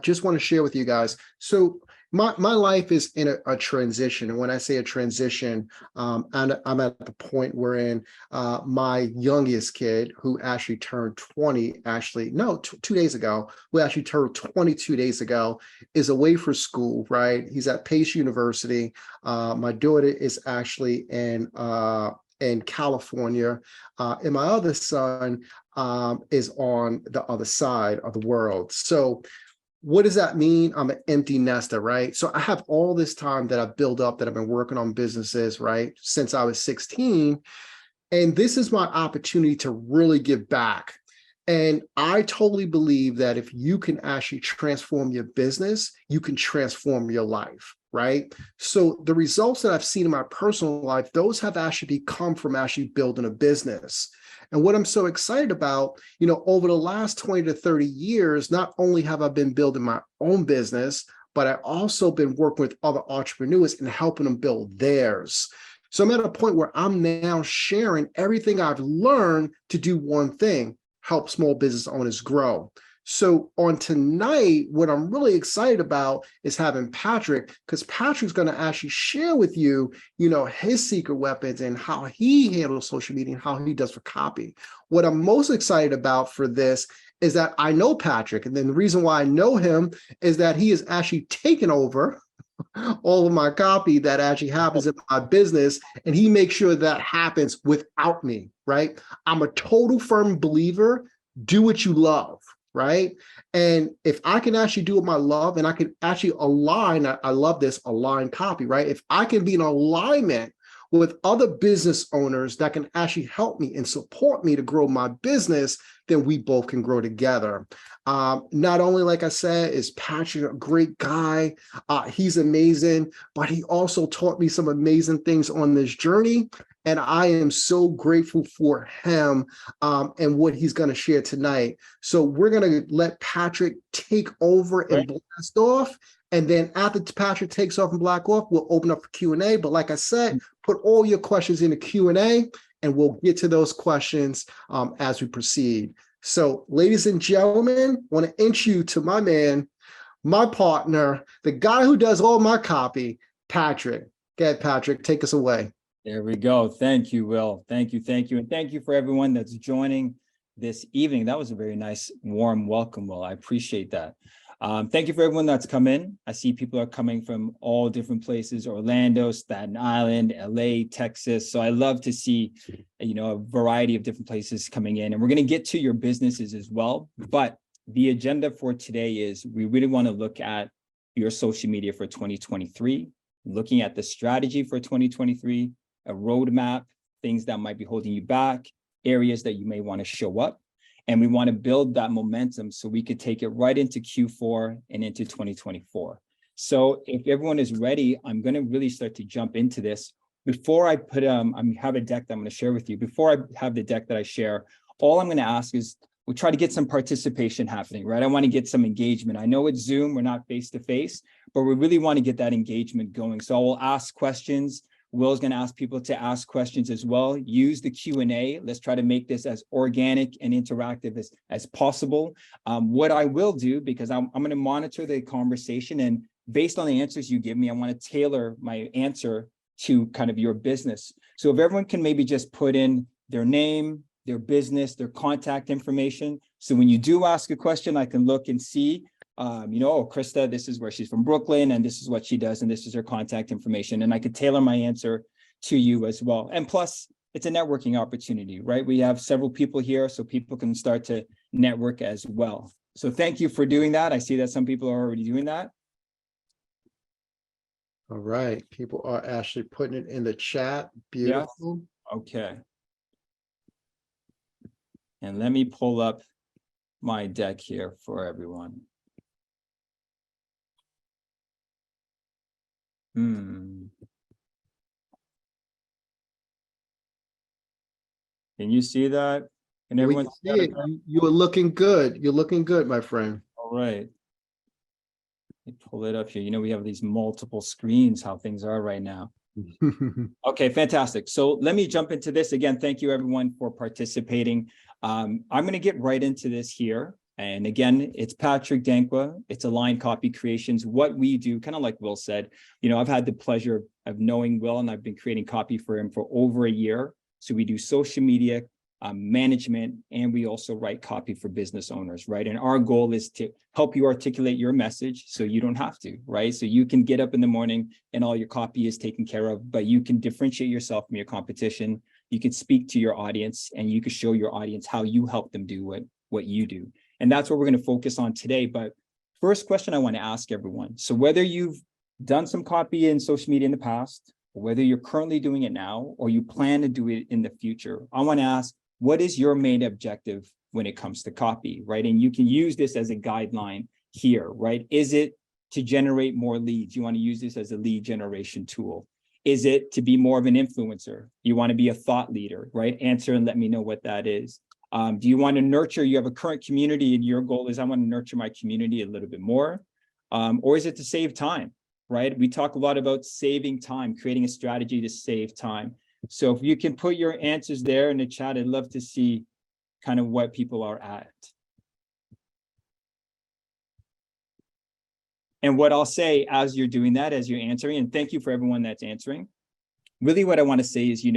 just want to share with you guys. So my life is in a transition. And when I say a transition, and I'm at the point wherein my youngest kid, who actually turned 20, actually, no, 2 days ago, who actually turned 22 days ago, is away for school, right? He's at Pace University. My daughter is actually in California, and my other son is on the other side of the world. So what does that mean? I'm an empty nester, right? So I have all this time that I've built up, that I've been working on businesses, right, since I was 16. And this is my opportunity to really give back. And I totally believe that if you can actually transform your business, you can transform your life, right? So the results that I've seen in my personal life, those have actually come from actually building a business. And what I'm so excited about, over the last 20 to 30 years, not only have I been building my own business, but I've also been working with other entrepreneurs and helping them build theirs. So I'm at a point where I'm now sharing everything I've learned to do one thing: help small business owners grow. So on tonight, what I'm really excited about is having Patrick, because Patrick's going to actually share with you, his secret weapons and how he handles social media and how he does for copy. What I'm most excited about for this is that I know Patrick. And then the reason why I know him is that he has actually taken over all of my copy that actually happens in my business, and he makes sure that happens without me, right? I'm a total firm believer, do what you love, right? And if I can actually do what I love, and I can actually align, I love this, align copy, right? If I can be in alignment with other business owners that can actually help me and support me to grow my business, then we both can grow together. Not only, like I said, is Patrick a great guy, he's amazing, but he also taught me some amazing things on this journey. And I am so grateful for him and what he's going to share tonight. So we're going to let Patrick take over and blast off. And then after Patrick takes off and black off, we'll open up for Q&A. But like I said, put all your questions in the Q&A, and we'll get to those questions as we proceed. So ladies and gentlemen, I want to introduce you to my man, my partner, the guy who does all my copy, Patrick. Go ahead, Patrick, take us away. There we go. Thank you, Will. Thank you. And thank you for everyone that's joining this evening. That was a very nice, warm welcome, Will. I appreciate that. Thank you for everyone that's come in. I see people are coming from all different places: Orlando, Staten Island, LA, Texas. So I love to see, a variety of different places coming in. And we're going to get to your businesses as well. But the agenda for today is we really want to look at your social media for 2023, looking at the strategy for 2023, a roadmap, things that might be holding you back, areas that you may want to show up. And we want to build that momentum so we could take it right into Q4 and into 2024. So if everyone is ready, I'm going to really start to jump into this. Before I put, I have a deck that I'm going to share with you. Before I have the deck that I share, all I'm going to ask is we'll try to get some participation happening, right? I want to get some engagement. I know it's Zoom, we're not face-to-face, but we really want to get that engagement going. So I will ask questions. Will's going to ask people to ask questions as well. Use the Q&A. Let's try to make this as organic and interactive as possible. What I will do, because I'm going to monitor the conversation, and based on the answers you give me, I want to tailor my answer to kind of your business. So if everyone can maybe just put in their name, their business, their contact information. So when you do ask a question, I can look and see, oh, Krista, this is where she's from, Brooklyn, and this is what she does, and this is her contact information. And I could tailor my answer to you as well. And plus, it's a networking opportunity, right? We have several people here, so people can start to network as well. So thank you for doing that. I see that some people are already doing that. All right. People are actually putting it in the chat. Beautiful. Yeah. Okay. And let me pull up my deck here for everyone. Can you see that? Can everyone see it? You are looking good. You're looking good, my friend. All right. Let me pull it up here. We have these multiple screens, how things are right now. Okay, fantastic. So let me jump into this. Again, thank you everyone for participating. I'm going to get right into this here. And again, it's Patrick Dankwa. It's Aligned Copy Creations. What we do, kind of like Will said, I've had the pleasure of knowing Will, and I've been creating copy for him for over a year. So we do social media management, and we also write copy for business owners, right? And our goal is to help you articulate your message so you don't have to, right? So you can get up in the morning and all your copy is taken care of, but you can differentiate yourself from your competition. You can speak to your audience, and you can show your audience how you help them do what you do. And that's what we're going to focus on today. But first question I want to ask everyone. So whether you've done some copy in social media in the past, or whether you're currently doing it now, or you plan to do it in the future, I want to ask, what is your main objective when it comes to copy, right? And you can use this as a guideline here, right? Is it to generate more leads? You want to use this as a lead generation tool. Is it to be more of an influencer? You want to be a thought leader, right? Answer and let me know what that is. Do you want to nurture? You have a current community and your goal is I want to nurture my community a little bit more. Or is it to save time, right? We talk a lot about saving time, creating a strategy to save time. So if you can put your answers there in the chat, I'd love to see kind of what people are at. And what I'll say as you're doing that, as you're answering, and thank you for everyone that's answering. Really what I want to say is,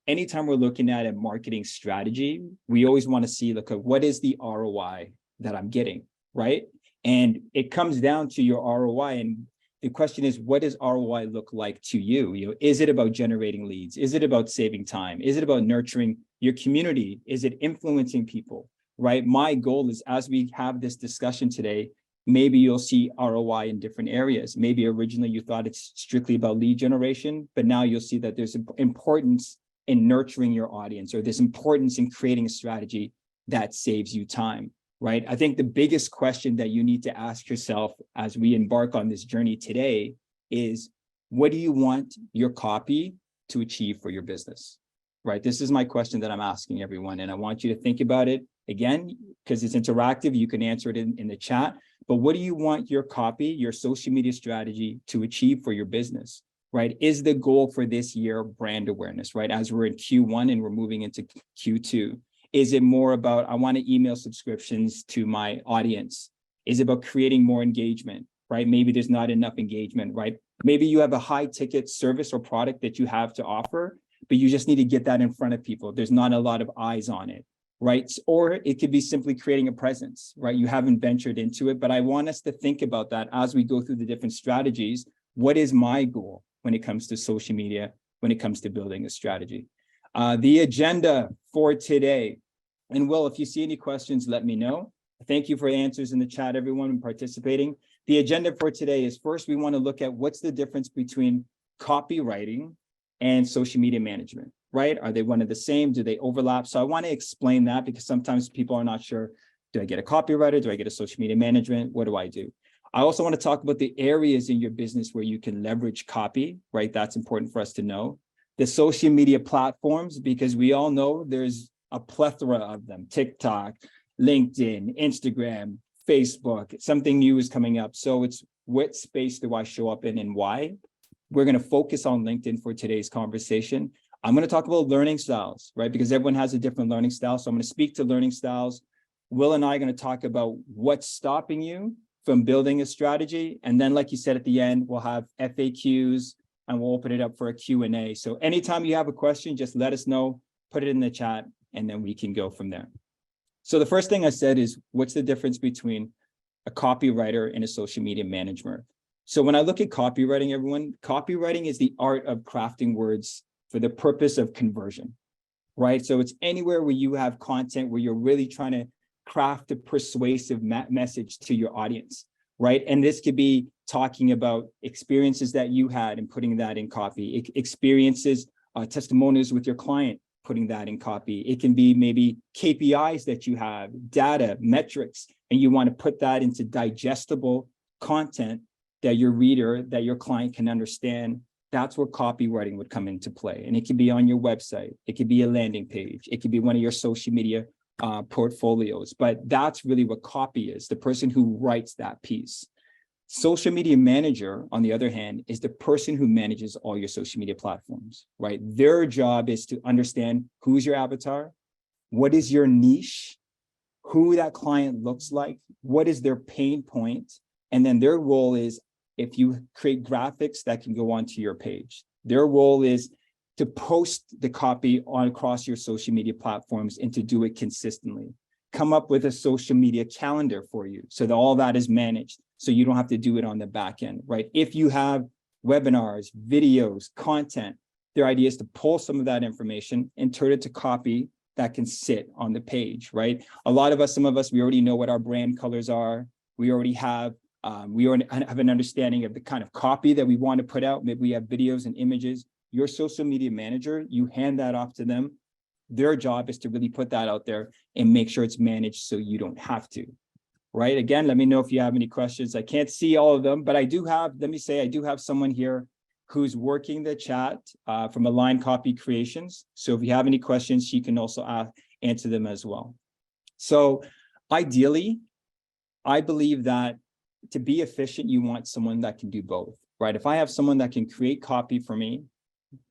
anytime we're looking at a marketing strategy, we always want to see, look at what is the ROI that I'm getting, right? And it comes down to your ROI. And the question is, what does ROI look like to you? Is it about generating leads? Is it about saving time? Is it about nurturing your community? Is it influencing people, right? My goal is, as we have this discussion today, maybe you'll see ROI in different areas. Maybe originally you thought it's strictly about lead generation, but now you'll see that there's importance in nurturing your audience, or there's importance in creating a strategy that saves you time. Right? I think the biggest question that you need to ask yourself as we embark on this journey today is, what do you want your copy to achieve for your business? Right? This is my question that I'm asking everyone. And I want you to think about it again, because it's interactive. You can answer it in the chat. But what do you want your copy, your social media strategy to achieve for your business? Right? Is the goal for this year brand awareness, right? As we're in Q1 and we're moving into Q2. Is it more about, I want to email subscriptions to my audience? Is it about creating more engagement, right? Maybe there's not enough engagement, right? Maybe you have a high ticket service or product that you have to offer, but you just need to get that in front of people. There's not a lot of eyes on it, right? Or it could be simply creating a presence, right? You haven't ventured into it, but I want us to think about that as we go through the different strategies. What is my goal when it comes to social media, when it comes to building a strategy? The agenda for today, and Will, if you see any questions, let me know. Thank you for answers in the chat, everyone participating. The agenda for today is, first, we want to look at what's the difference between copywriting and social media management, right? Are they one and the same? Do they overlap? So I want to explain that, because sometimes people are not sure, do I get a copywriter? Do I get a social media management? What do I do? I also want to talk about the areas in your business where you can leverage copy, right? That's important for us to know. The social media platforms, because we all know there's a plethora of them: TikTok, LinkedIn, Instagram, Facebook. Something new is coming up. So it's, what space do I show up in and why? We're going to focus on LinkedIn for today's conversation. I'm going to talk about learning styles, right? Because everyone has a different learning style. So I'm going to speak to learning styles. Will and I are going to talk about what's stopping you from building a strategy. And then, like you said, at the end, we'll have FAQs, and we'll open it up for a Q&A. So anytime you have a question, just let us know, put it in the chat, and then we can go from there. So the first thing I said is, what's the difference between a copywriter and a social media manager? So when I look at copywriting, everyone, copywriting is the art of crafting words for the purpose of conversion, right? So it's anywhere where you have content where you're really trying to craft a persuasive message to your audience, right? And this could be talking about experiences that you had and putting that in copy, experiences, testimonials with your client, putting that in copy. It can be maybe KPIs that you have, data, metrics, and you want to put that into digestible content that your reader, that your client can understand. That's where copywriting would come into play. And it could be on your website. It could be a landing page. It could be one of your social media portfolios. But that's really what copy is, the person who writes that piece. Social media manager, on the other hand, is the person who manages all your social media platforms, right? Their job is to understand who's your avatar, what is your niche, who that client looks like, what is their pain point, and then their role is, if you create graphics that can go onto your page, their role is to post the copy on across your social media platforms and to do it consistently. Come up with a social media calendar for you so that all that is managed, so you don't have to do it on the back end, right? If you have webinars, videos, content, their idea is to pull some of that information and turn it to copy that can sit on the page, right? A lot of us, some of us, we already know what our brand colors are. We already have an understanding of the kind of copy that we want to put out. Maybe we have videos and images. Your social media manager, you hand that off to them. Their job is to really put that out there and make sure it's managed so you don't have to, right? Again, let me know if you have any questions. I can't see all of them, but I do have, let me say, I do have someone here who's working the chat from Align Copy Creations. So if you have any questions, she can also answer them as well. So ideally, I believe that to be efficient, you want someone that can do both, right? If I have someone that can create copy for me,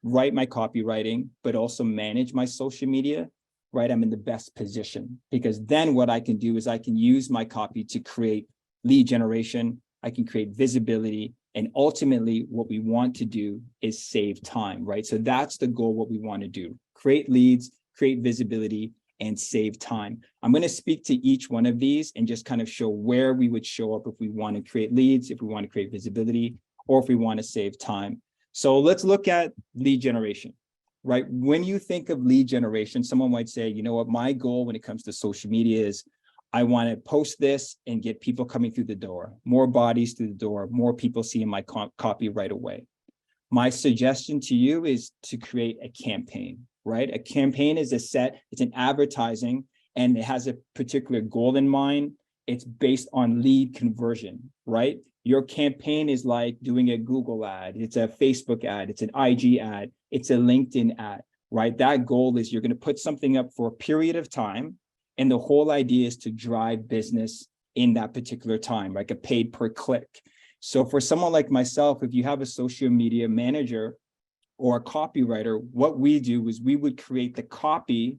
write my copywriting, but also manage my social media, right? I'm in the best position, because then what I can do is I can use my copy to create lead generation. I can create visibility. And ultimately, what we want to do is save time, right? So that's the goal, what we want to do: create leads, create visibility, and save time. I'm going to speak to each one of these and just kind of show where we would show up if we want to create leads, if we want to create visibility, or if we want to save time. So let's look at lead generation, right? When you think of lead generation, someone might say, you know what, my goal when it comes to social media is I want to post this and get people coming through the door, more bodies through the door, more people seeing my copy right away. My suggestion to you is to create a campaign, right? A campaign is it's an advertising, and it has a particular goal in mind. It's based on lead conversion, right? Your campaign is like doing a Google ad, it's a Facebook ad, it's an IG ad, it's a LinkedIn ad, right? That goal is you're going to put something up for a period of time, and the whole idea is to drive business in that particular time, like a paid per click. So for someone like myself, if you have a social media manager or a copywriter, what we do is we would create the copy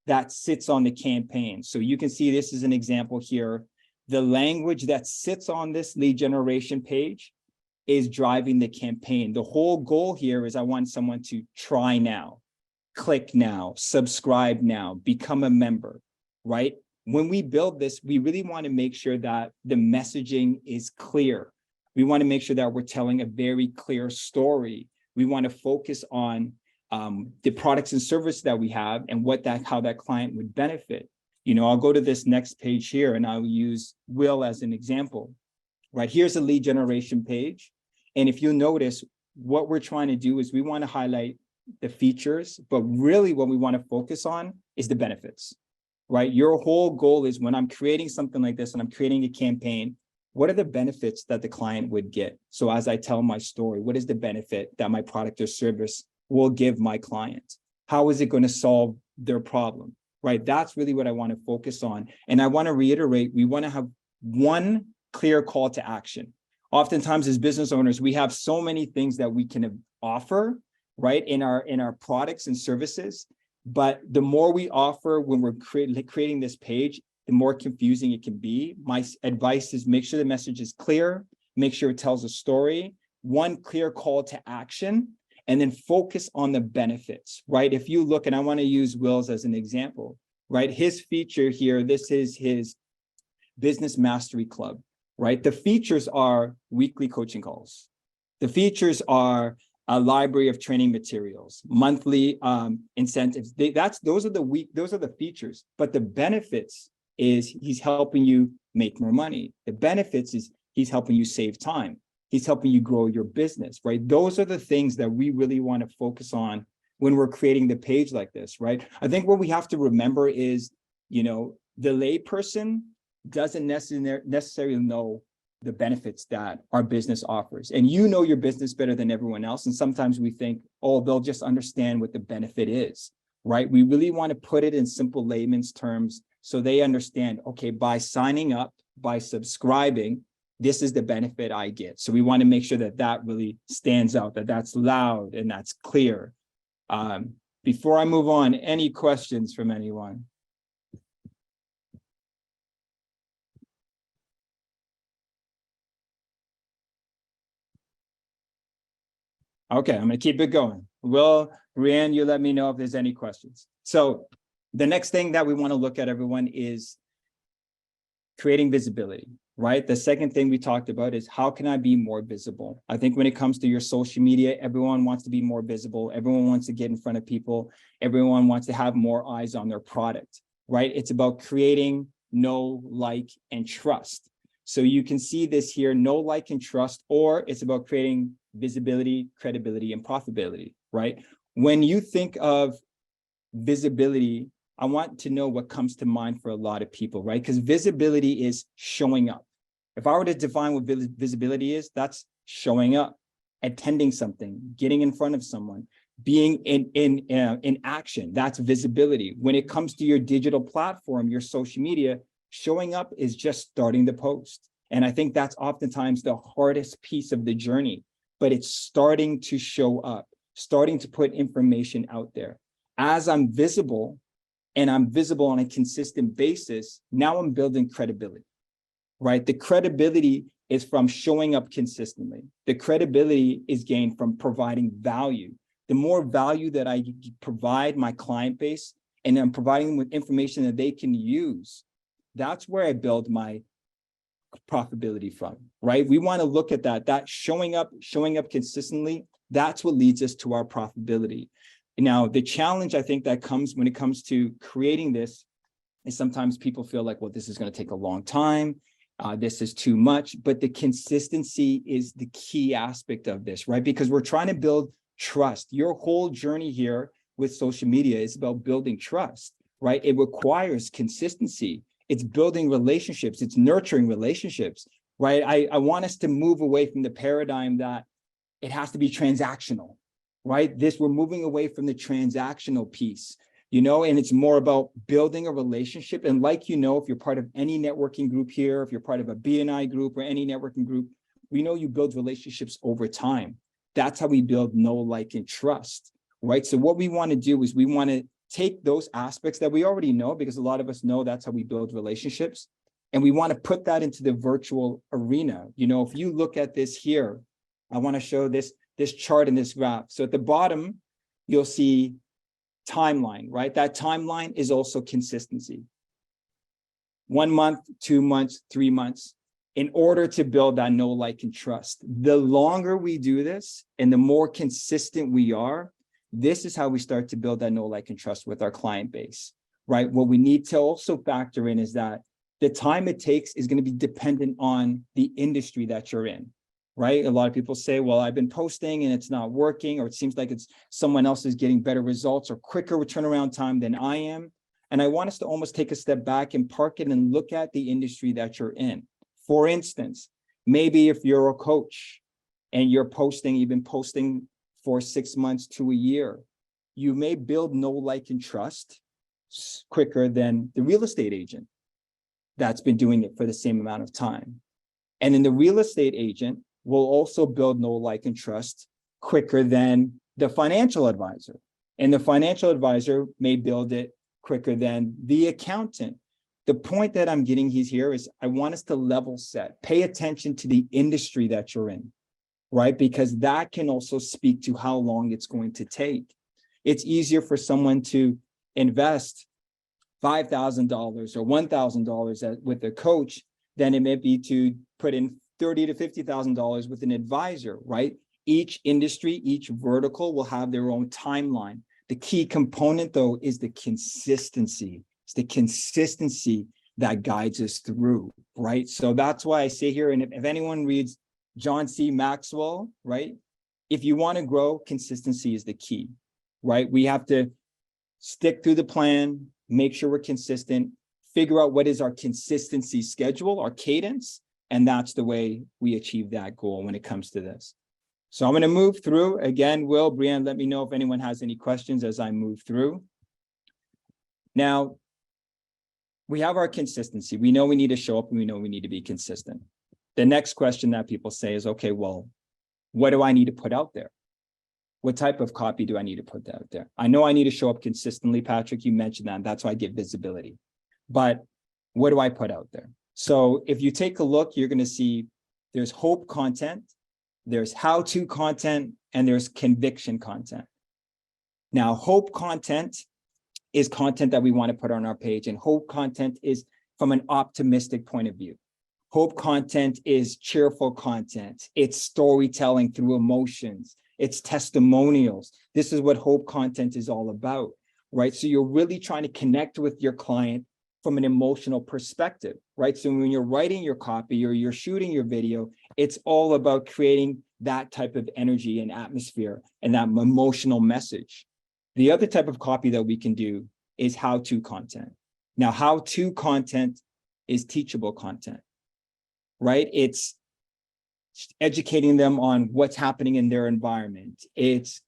that sits on the campaign. So you can see this is an example here. The language that sits on this lead generation page is driving the campaign. The whole goal here is I want someone to try now, click now, subscribe now, become a member, right? When we build this, we really want to make sure that the messaging is clear. We want to make sure that we're telling a very clear story. We want to focus on the products and services that we have and how that client would benefit. You know, I'll go to this next page here and I'll use Will as an example, right? Here's a lead generation page. And if you notice, what we're trying to do is we want to highlight the features, but really what we want to focus on is the benefits, right? Your whole goal is, when I'm creating something like this and I'm creating a campaign, what are the benefits that the client would get? So as I tell my story, what is the benefit that my product or service will give my client? How is it going to solve their problem, right? That's really what I want to focus on. And I want to reiterate, we want to have one clear call to action. Oftentimes as business owners, we have so many things that we can offer, right, in our products and services. But the more we offer when we're creating this page, the more confusing it can be. My advice is make sure the message is clear, make sure it tells a story, one clear call to action, and then focus on the benefits, right? If you look, and I want to use Will's as an example, right? His feature here, this is his Business Mastery Club, right? The features are weekly coaching calls. The features are a library of training materials, monthly incentives. Those are the features, but the benefits is he's helping you make more money. The benefits is he's helping you save time. He's helping you grow your business, right? Those are the things that we really want to focus on when we're creating the page like this, right? I think what we have to remember is, you know, the layperson doesn't necessarily know the benefits that our business offers. And you know your business better than everyone else. And sometimes we think, oh, they'll just understand what the benefit is, right? We really want to put it in simple layman's terms so they understand, okay, by signing up, by subscribing, this is the benefit I get. So we want to make sure that that really stands out, that that's loud and that's clear. Before I move on, any questions from anyone? Okay, I'm gonna keep it going. Will, Brianne, you let me know if there's any questions. So the next thing that we want to look at, everyone, is creating visibility, right? The second thing we talked about is how can I be more visible? I think when it comes to your social media, everyone wants to be more visible. Everyone wants to get in front of people. Everyone wants to have more eyes on their product, right? It's about creating know, like, and trust. So you can see this here, know, like, and trust, or it's about creating visibility, credibility, and profitability, right? When you think of visibility, I want to know what comes to mind for a lot of people, right? Because visibility is showing up. If I were to define what visibility is, that's showing up, attending something, getting in front of someone, being in action. That's visibility. When it comes to your digital platform, your social media, showing up is just starting the post. And I think that's oftentimes the hardest piece of the journey, but it's starting to show up, starting to put information out there. As I'm visible, and I'm visible on a consistent basis, now I'm building credibility, right? The credibility is from showing up consistently. The credibility is gained from providing value. The more value that I provide my client base, and I'm providing them with information that they can use, that's where I build my profitability from, right? We want to look at that showing up consistently, that's what leads us to our profitability. Now, the challenge I think that comes when it comes to creating this is sometimes people feel like, well, this is going to take a long time. This is too much, but the consistency is the key aspect of this, right? Because we're trying to build trust. Your whole journey here with social media is about building trust, right? It requires consistency. It's building relationships. It's nurturing relationships, right? I want us to move away from the paradigm that it has to be transactional, right? We're moving away from the transactional piece, and it's more about building a relationship. And like, if you're part of any networking group here, if you're part of a BNI group or any networking group, we know you build relationships over time. That's how we build know, like, and trust, right? So what we want to do is we want to take those aspects that we already know, because a lot of us know that's how we build relationships. And we want to put that into the virtual arena. If you look at this here, I want to show this chart in this graph. So at the bottom, you'll see timeline, right? That timeline is also consistency. 1 month, 2 months, 3 months, in order to build that know, like, and trust. The longer we do this and the more consistent we are, this is how we start to build that know, like, and trust with our client base, right? What we need to also factor in is that the time it takes is going to be dependent on the industry that you're in. Right? A lot of people say, well, I've been posting and it's not working, or it seems like it's someone else is getting better results or quicker turnaround time than I am. And I want us to almost take a step back and park it and look at the industry that you're in. For instance, maybe if you're a coach and you've been posting for 6 months to a year, you may build know, like, and trust quicker than the real estate agent that's been doing it for the same amount of time. And then the real estate agent will also build know, like, and trust quicker than the financial advisor. And the financial advisor may build it quicker than the accountant. The point that I'm getting here is I want us to level set, pay attention to the industry that you're in, right? Because that can also speak to how long it's going to take. It's easier for someone to invest $5,000 or $1,000 with a coach than it may be to put in $30,000 to $50,000 with an advisor, right? Each industry, each vertical will have their own timeline. The key component, though, is the consistency. It's the consistency that guides us through, right? So that's why I say here, and if anyone reads John C. Maxwell, right? If you want to grow, consistency is the key, right? We have to stick through the plan, make sure we're consistent, figure out what is our consistency schedule, our cadence, and that's the way we achieve that goal when it comes to this. So I'm going to move through. Again, Will, Brianne, let me know if anyone has any questions as I move through. Now, we have our consistency. We know we need to show up and we know we need to be consistent. The next question that people say is, okay, well, what do I need to put out there? What type of copy do I need to put out there? I know I need to show up consistently, Patrick, you mentioned that. That's why I get visibility. But what do I put out there? So if you take a look, you're going to see there's hope content, there's how-to content, and there's conviction content. Now, hope content is content that we want to put on our page, and hope content is from an optimistic point of view. Hope content is cheerful content. It's storytelling through emotions. It's testimonials. This is what hope content is all about, right? So you're really trying to connect with your client from an emotional perspective, right? So when you're writing your copy or you're shooting your video, it's all about creating that type of energy and atmosphere and that emotional message. The other type of copy that we can do is how-to content. Now, how-to content is teachable content, right? It's educating them on what's happening in their environment. It's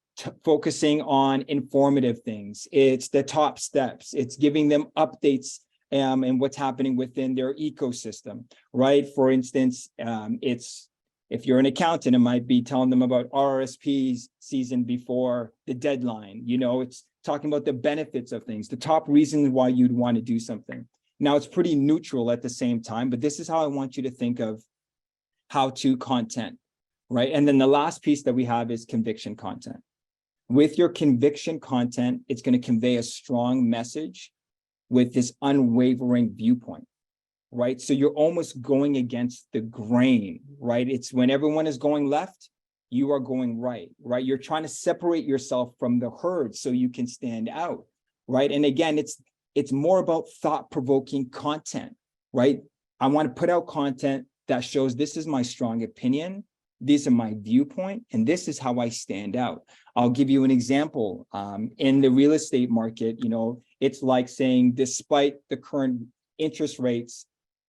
focusing on informative things. It's the top steps. It's giving them updates and what's happening within their ecosystem, right? For instance, if you're an accountant, it might be telling them about RRSP's season before the deadline. It's talking about the benefits of things, the top reasons why you'd want to do something. Now, it's pretty neutral at the same time, but this is how I want you to think of how-to content, right? And then the last piece that we have is conviction content. With your conviction content, it's going to convey a strong message with this unwavering viewpoint, right? So you're almost going against the grain, right? It's when everyone is going left, you are going right, right? You're trying to separate yourself from the herd so you can stand out, right? And again, it's more about thought-provoking content, right? I want to put out content that shows this is my strong opinion, these are my viewpoint, and this is how I stand out. I'll give you an example. In the real estate market, it's like saying, despite the current interest rates,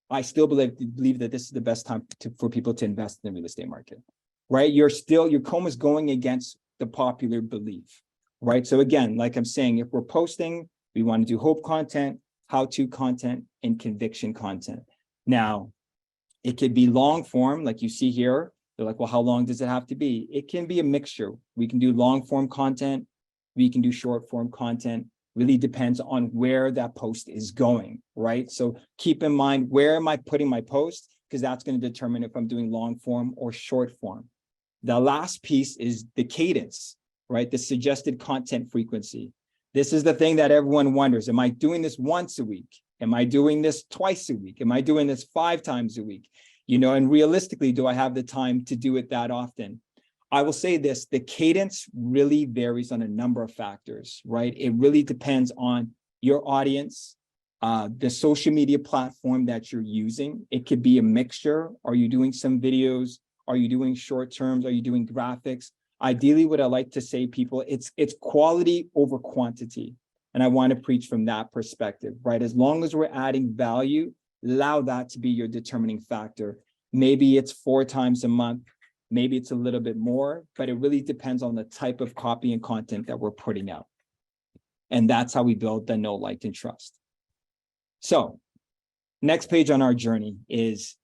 I still believe that this is the best time for people to invest in the real estate market, right? You're almost going against the popular belief, right? So again, like I'm saying, if we're posting, we want to do hope content, how-to content, and conviction content. Now, it could be long form, like you see here. They're like, well, how long does it have to be? It can be a mixture. We can do long form content. We can do short form content. Really depends on where that post is going, right? So keep in mind, where am I putting my post? Because that's going to determine if I'm doing long form or short form. The last piece is the cadence, right? The suggested content frequency. This is the thing that everyone wonders. Am I doing this once a week? Am I doing this twice a week? Am I doing this 5 times a week? And realistically, do I have the time to do it that often? I will say this, the cadence really varies on a number of factors, right? It really depends on your audience, the social media platform that you're using. It could be a mixture. Are you doing some videos? Are you doing short terms? Are you doing graphics? Ideally, what I like to say, people, it's quality over quantity. And I want to preach from that perspective, right? As long as we're adding value, allow that to be your determining factor. Maybe it's 4 times a month. Maybe it's a little bit more, but it really depends on the type of copy and content that we're putting out. And that's how we build the know, like, and trust. So next page on our journey is,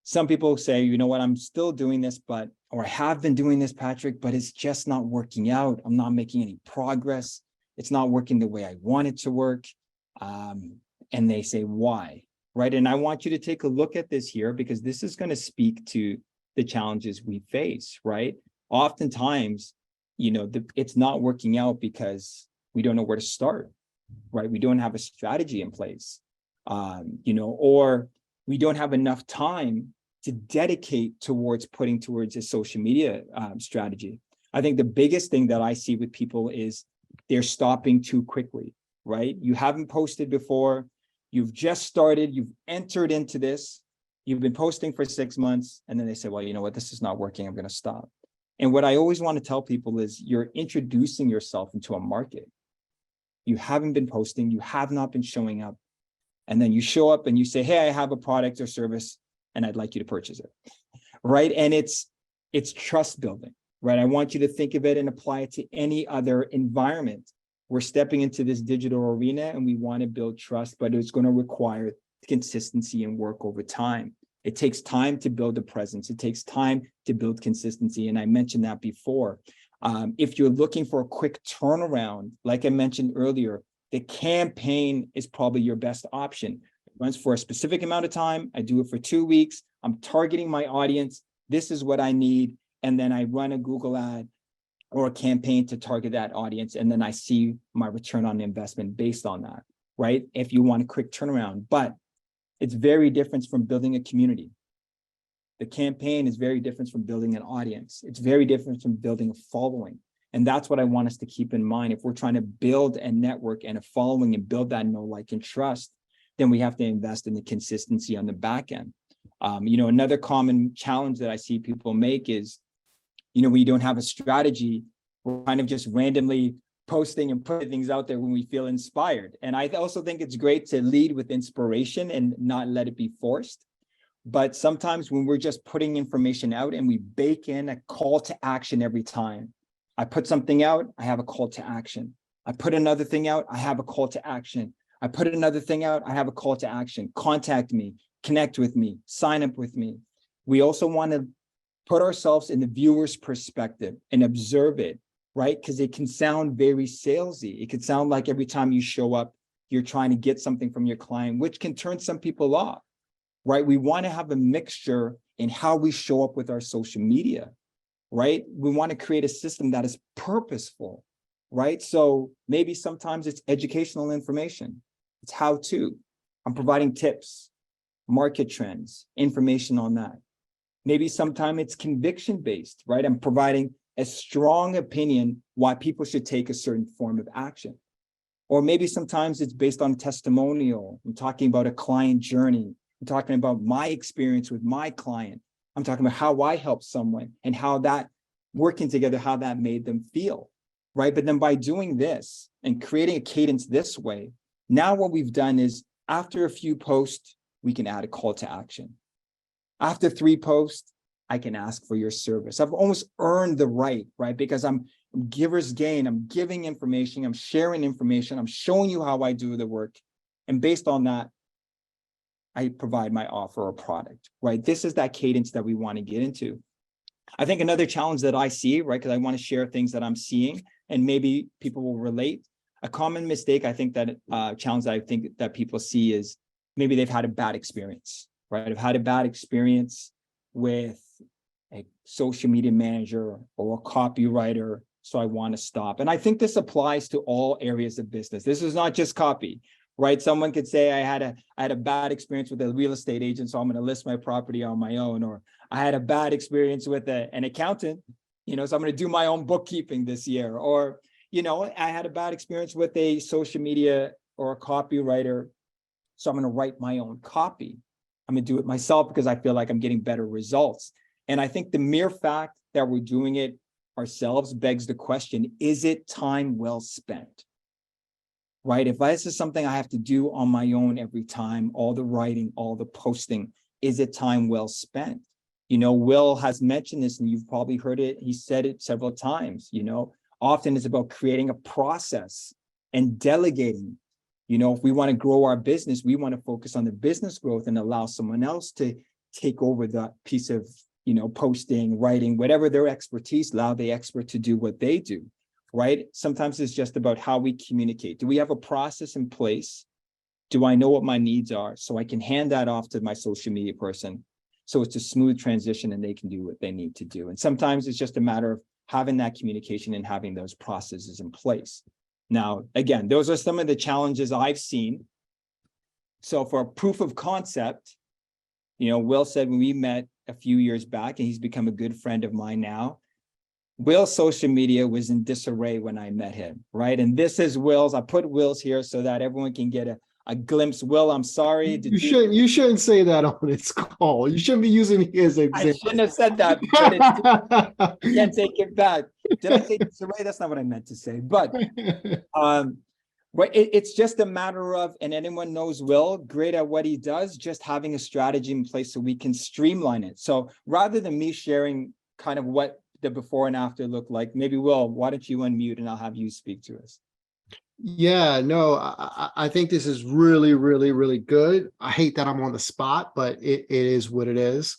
some people say, you know what, I'm still doing this, or I have been doing this, Patrick, but it's just not working out. I'm not making any progress. It's not working the way I want it to work. And they say, why? Right. And I want you to take a look at this here, because this is going to speak to the challenges we face, right? Oftentimes, it's not working out because we don't know where to start, right? We don't have a strategy in place, or we don't have enough time to dedicate towards putting towards a social media strategy. I think the biggest thing that I see with people is they're stopping too quickly, right? You haven't posted before. You've just started, you've entered into this, you've been posting for 6 months, and then they say, well, you know what, this is not working, I'm going to stop. And what I always want to tell people is you're introducing yourself into a market. You haven't been posting, you have not been showing up. And then you show up and you say, hey, I have a product or service and I'd like you to purchase it, right? And it's trust building, right? I want you to think of it and apply it to any other environment. We're stepping into this digital arena and we want to build trust, but it's going to require consistency and work over time. It takes time to build a presence. It takes time to build consistency. And I mentioned that before. If you're looking for a quick turnaround, like I mentioned earlier, the campaign is probably your best option. It runs for a specific amount of time. I do it for 2 weeks. I'm targeting my audience. This is what I need. and then I run a Google ad or a campaign to target that audience, and then I see my return on investment based on that, right? If you want a quick turnaround, but it's very different from building a community. The campaign is very different from building an audience. It's very different from building a following. And that's what I want us to keep in mind. If we're trying to build a network and a following and build that know, like, and trust, then we have to invest in the consistency on the back end. Another common challenge that I see people make is, when you don't have a strategy, we're kind of just randomly posting and putting things out there when we feel inspired. And I also think it's great to lead with inspiration and not let it be forced. But sometimes when we're just putting information out and we bake in a call to action every time, I put something out, I have a call to action. I put another thing out, I have a call to action. I put another thing out, I have a call to action. Contact me, connect with me, sign up with me. We also want to put ourselves in the viewer's perspective and observe it, right? Because it can sound very salesy. It can sound like every time you show up, you're trying to get something from your client, which can turn some people off, right? We want to have a mixture in how we show up with our social media, right? We want to create a system that is purposeful, right? So maybe sometimes it's educational information. It's how to. I'm providing tips, market trends, information on that. Maybe sometimes it's conviction-based, right? I'm providing a strong opinion why people should take a certain form of action. Or maybe sometimes it's based on testimonial. I'm talking about a client journey. I'm talking about my experience with my client. I'm talking about how I helped someone and how that working together, how that made them feel, right? But then by doing this and creating a cadence this way, now what we've done is after a few posts, we can add a call to action. After 3 posts, I can ask for your service. I've almost earned the right, right? Because I'm giver's gain. I'm giving information. I'm sharing information. I'm showing you how I do the work. And based on that, I provide my offer or product, right? This is that cadence that we want to get into. I think another challenge that I see, right? Because I want to share things that I'm seeing and maybe people will relate. A common mistake, I think that challenge that I think that people see is maybe they've had a bad experience, right? I've had a bad experience with a social media manager or a copywriter, so I want to stop. And I think this applies to all areas of business. This is not just copy, right? Someone could say I had a bad experience with a real estate agent, so I'm going to list my property on my own. Or I had a bad experience with an accountant, so I'm going to do my own bookkeeping this year. Or, I had a bad experience with a social media or a copywriter, so I'm going to write my own copy. I'm going to do it myself because I feel like I'm getting better results. And I think the mere fact that we're doing it ourselves begs the question, is it time well spent? Right? If this is something I have to do on my own every time, all the writing, all the posting, is it time well spent? Will has mentioned this and you've probably heard it. He said it several times, often it's about creating a process and delegating. If we want to grow our business, we want to focus on the business growth and allow someone else to take over that piece of, posting, writing, whatever their expertise, allow the expert to do what they do, right? Sometimes it's just about how we communicate. Do we have a process in place? Do I know what my needs are so I can hand that off to my social media person? So it's a smooth transition and they can do what they need to do. And sometimes it's just a matter of having that communication and having those processes in place. Now, again, those are some of the challenges I've seen. So for a proof of concept, Will said when we met a few years back, and he's become a good friend of mine now, Will's social media was in disarray when I met him, right? And this is Will's. I put Will's here so that everyone can get a glimpse. Will, I'm sorry. You shouldn't say that on this call. You shouldn't be using me as an example. I shouldn't have said that, but I can't take it back. Did I say disarray? That's not what I meant to say. But it's just a matter of, and anyone knows Will, great at what he does, just having a strategy in place so we can streamline it. So rather than me sharing kind of what the before and after look like, maybe Will, why don't you unmute and I'll have you speak to us. Yeah, no, I think this is really, really, really good. I hate that I'm on the spot, but it is what it is.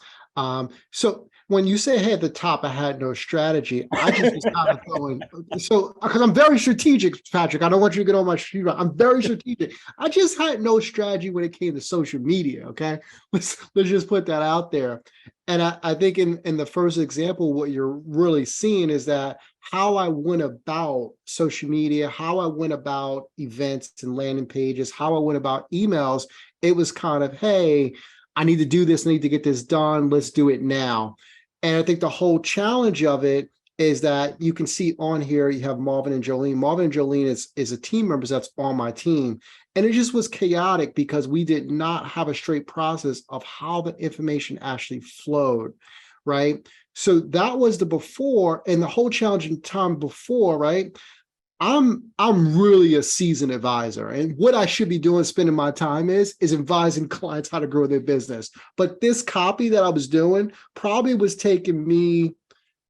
So when you say, hey, at the top, I had no strategy, I just was kind of going, so because I'm very strategic, Patrick. I don't want you to get on my street. I'm very strategic. I just had no strategy when it came to social media. Okay. Let's just put that out there. And I think in the first example, what you're really seeing is that how I went about social media, how I went about events and landing pages, how I went about emails, it was kind of, hey, I need to do this, I need to get this done, let's do it now. And I think the whole challenge of it is that you can see on here, you have Marvin and Jolene. Marvin and Jolene is a team member that's on my team. And it just was chaotic because we did not have a straight process of how the information actually flowed, right? So that was the before, and the whole challenging time before, right? I'm really a seasoned advisor, and what I should be doing, spending my time is advising clients how to grow their business. But this copy that I was doing probably was taking me,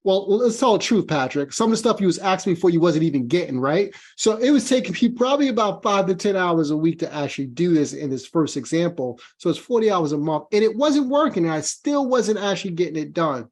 well, let's tell the truth, Patrick. Some of the stuff you was asking me for, you wasn't even getting, right? So it was taking me probably about 5 to 10 hours a week to actually do this in this first example. So it's 40 hours a month, and it wasn't working, and I still wasn't actually getting it done.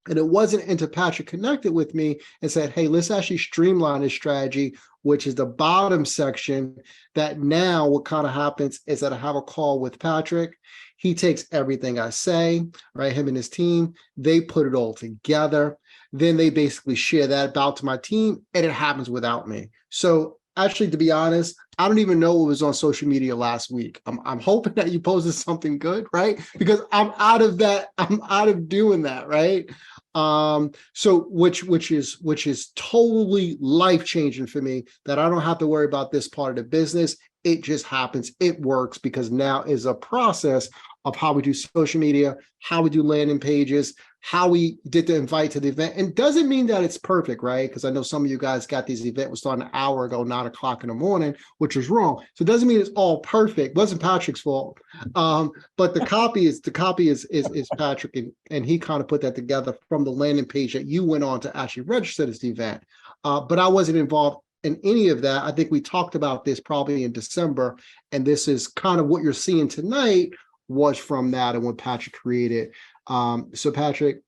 And it wasn't until Patrick connected with me and said, hey, let's actually streamline this strategy, which is the bottom section, that now what kind of happens is that I have a call with Patrick. He takes everything I say, right? Him and his team, they put it all together. Then they basically share that out to my team, and it happens without me. So actually, to be honest, I don't even know what was on social media last week. I'm hoping that you posted something good, right? Because I'm out of that. I'm out of doing that, right? So which is totally life-changing for me, that I don't have to worry about this part of the business. It just happens. It works because now is a process of how we do social media, how we do landing pages, how we did the invite to the event. And doesn't mean that it's perfect, right? Because I know some of you guys got these event was starting an hour ago, 9 o'clock in the morning, which is wrong. So it doesn't mean it's all perfect. It wasn't Patrick's fault. But the copy is Patrick, and he kind of put that together from the landing page that you went on to actually register this event. But I wasn't involved in any of that. I think we talked about this probably in December, and this is kind of what you're seeing tonight was from that and what Patrick created. So Patrick,